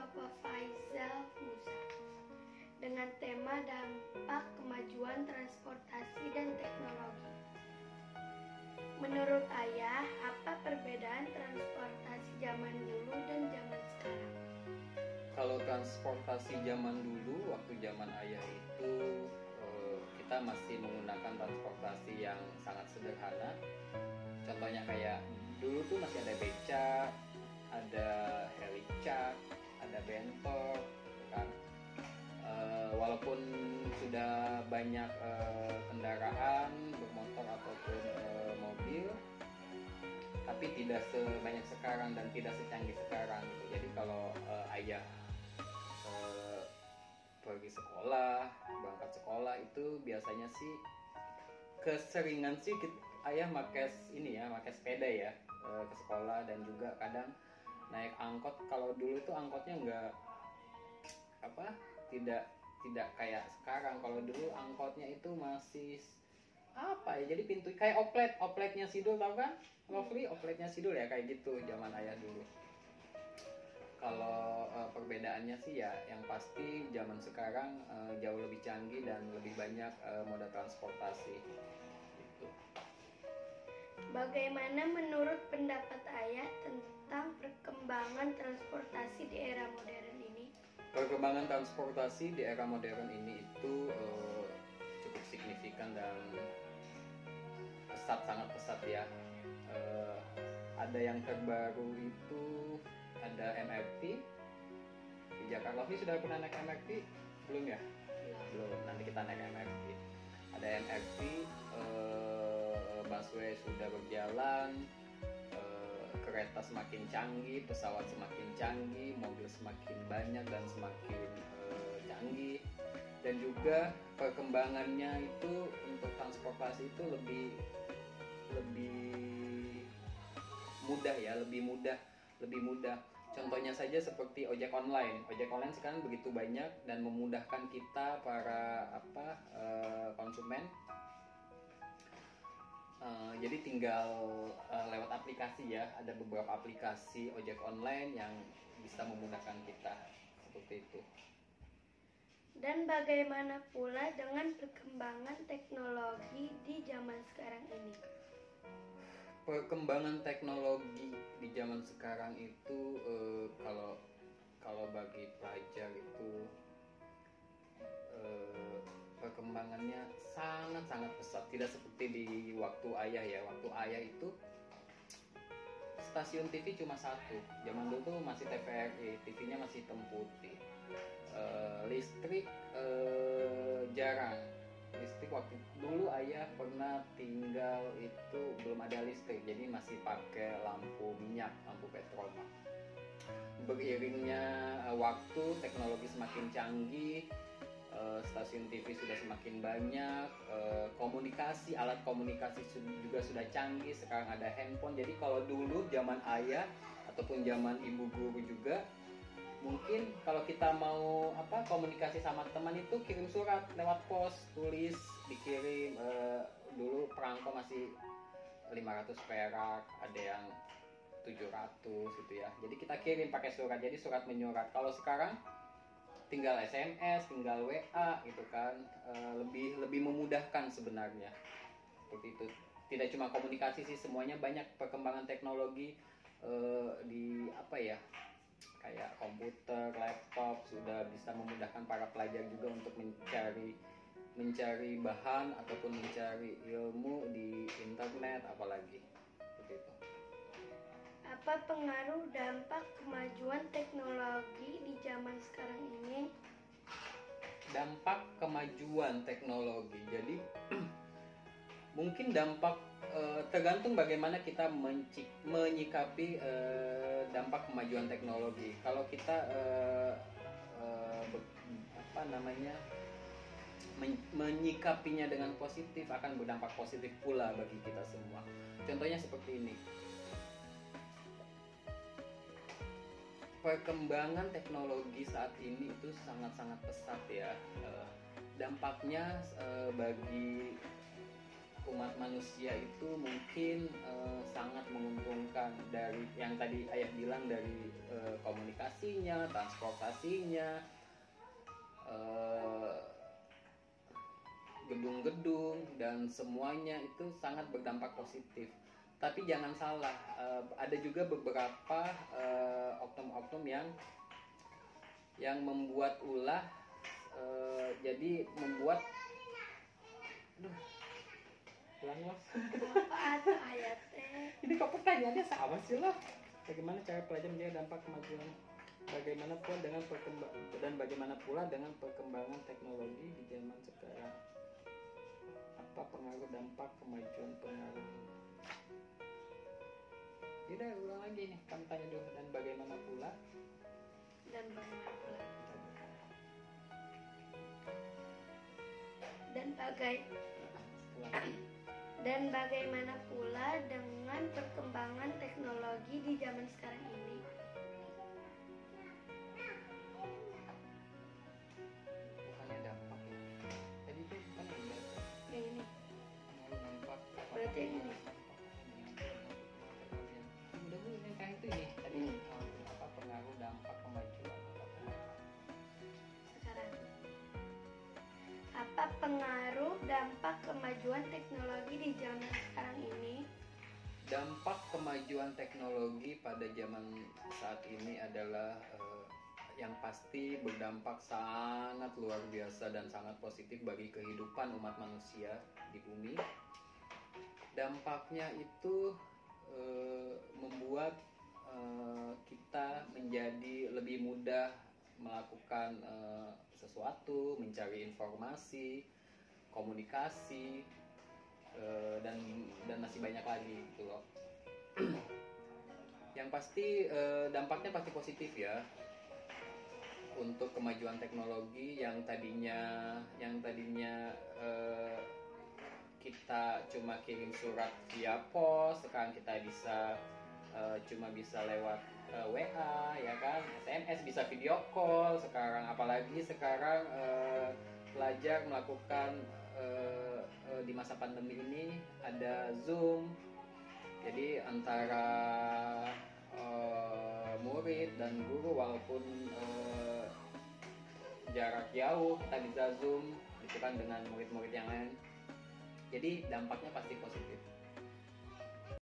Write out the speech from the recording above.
Bapak Faizal Musa dengan tema dampak kemajuan transportasi dan teknologi. Menurut Ayah, apa perbedaan transportasi zaman dulu dan zaman sekarang? Kalau transportasi zaman dulu, waktu zaman ayah itu kita masih menggunakan transportasi yang sangat sederhana. Contohnya kayak dulu tuh masih ada becak, ada helicak, ada bentor, kan. Walaupun sudah banyak kendaraan bermotor ataupun mobil, tapi tidak sebanyak sekarang dan tidak secanggih sekarang gitu. Jadi kalau ayah pergi sekolah, berangkat sekolah itu biasanya sih keseringan sih ayah pakai sepeda ya ke sekolah, dan juga kadang naik angkot. Kalau dulu tuh angkotnya nggak apa tidak tidak kayak sekarang. Kalau dulu angkotnya itu masih apa ya, jadi pintu kayak opletnya Sidul, tau kan Lovely, opletnya Sidul ya, kayak gitu zaman ayah dulu. Kalau perbedaannya sih ya yang pasti zaman sekarang jauh lebih canggih dan lebih banyak moda transportasi gitu. Bagaimana menurut pendapat Ayah tentang perkembangan transportasi di era modern ini? Perkembangan transportasi di era modern ini itu cukup signifikan dan sangat pesat ya. Ada yang terbaru itu ada MRT di Jakarta. Ini sudah pernah naik MRT belum ya? Belum. Nanti kita naik MRT. Ada MRT, busway sudah berjalan, kereta semakin canggih, pesawat semakin canggih, mobil semakin banyak dan semakin canggih. Dan juga perkembangannya itu untuk transportasi itu lebih mudah ya, lebih mudah. Contohnya saja seperti ojek online. Ojek online sekarang begitu banyak dan memudahkan kita para konsumen. Jadi tinggal lewat aplikasi ya. Ada beberapa aplikasi ojek online yang bisa memudahkan kita seperti itu. Dan bagaimana pula dengan perkembangan teknologi di zaman sekarang ini? Perkembangan teknologi di zaman sekarang itu kalau bagi pelajar itu perkembangannya sangat pesat, tidak seperti di waktu ayah ya. Waktu ayah itu stasiun TV cuma satu. Zaman dulu tuh masih TVRI, TV-nya masih hitam putih. Listrik jarang. Listrik waktu dulu ayah pernah tinggal itu belum ada listrik, jadi masih pakai lampu minyak, lampu petromak. Beriringnya waktu, teknologi semakin canggih, stasiun TV sudah semakin banyak, alat komunikasi juga sudah canggih. Sekarang ada handphone. Jadi kalau dulu zaman ayah ataupun zaman ibu guru juga, mungkin kalau kita mau komunikasi sama teman itu kirim surat lewat pos, tulis, dikirim. Dulu perangko masih 500 perak, ada yang 700 gitu ya. Jadi kita kirim pakai surat, jadi surat menyurat. Kalau sekarang tinggal SMS, tinggal WA gitu kan. Lebih memudahkan sebenarnya. Seperti itu. Tidak cuma komunikasi sih, semuanya banyak perkembangan teknologi di kayak komputer, laptop sudah bisa memudahkan para pelajar juga untuk mencari bahan ataupun mencari ilmu di internet, apalagi seperti itu. Apa pengaruh dampak kemajuan teknologi di zaman sekarang ini? Dampak kemajuan teknologi. Jadi mungkin dampak tergantung bagaimana kita menyikapi dampak kemajuan teknologi. Kalau kita menyikapinya dengan positif, akan berdampak positif pula bagi kita semua. Contohnya seperti ini. Perkembangan teknologi saat ini itu sangat pesat ya. Dampaknya bagi umat manusia itu mungkin sangat menguntungkan, dari yang tadi ayah bilang, dari komunikasinya, transportasinya, gedung-gedung dan semuanya itu sangat berdampak positif. Tapi jangan salah, ada juga beberapa oknum-oknum yang membuat ulah, jadi membuat, aduh, pelan los. Apa tuh ayatnya? Ini kok pertanyaannya sama sih loh. Bagaimana cara pelajar menjaga dampak kemajuan? Bagaimana pula dengan perkembangan teknologi di zaman sekarang? Apa pengaruh dampak kemajuan pengaruh? Tidak, ulang lagi nih. Kamu tanya dulu, dan bagaimana pula? Dan bagaimana pula? Dan bagaimana pula dengan perkembangan teknologi di zaman sekarang ini? Bukannya dampak ya? Tadi itu bukan yang Yang ini. dampak. Berarti yang ini. Udah bu, yang kayak itu ini. Tadi apa pengaruh dampak kemajuan? Sekarang. Apa pengaruh dampak kemajuan teknologi di zaman sekarang ini? Dampak kemajuan teknologi pada zaman saat ini adalah yang pasti berdampak sangat luar biasa dan sangat positif bagi kehidupan umat manusia di bumi. Dampaknya itu membuat kita menjadi lebih mudah melakukan sesuatu, mencari informasi, komunikasi, dan masih banyak lagi gitu loh. Yang pasti dampaknya pasti positif ya untuk kemajuan teknologi. Yang tadinya kita cuma kirim surat via pos, sekarang kita cuma bisa lewat WA ya kan, SMS, bisa video call sekarang. Apalagi sekarang pelajar melakukan di masa pandemi ini ada Zoom, jadi antara murid dan guru walaupun jarak jauh kita bisa Zoom gitu kan dengan murid-murid yang lain. Jadi dampaknya pasti positif.